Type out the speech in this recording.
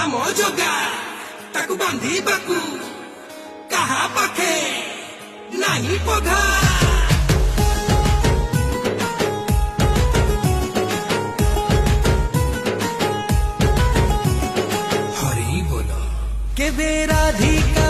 ଆମ ଯୋଗା ତାକୁ ବାନ୍ଧିବାକୁ କାହା ପାଖେ ନାହିଁ ପଘା। हरि बोलो के बेराधिका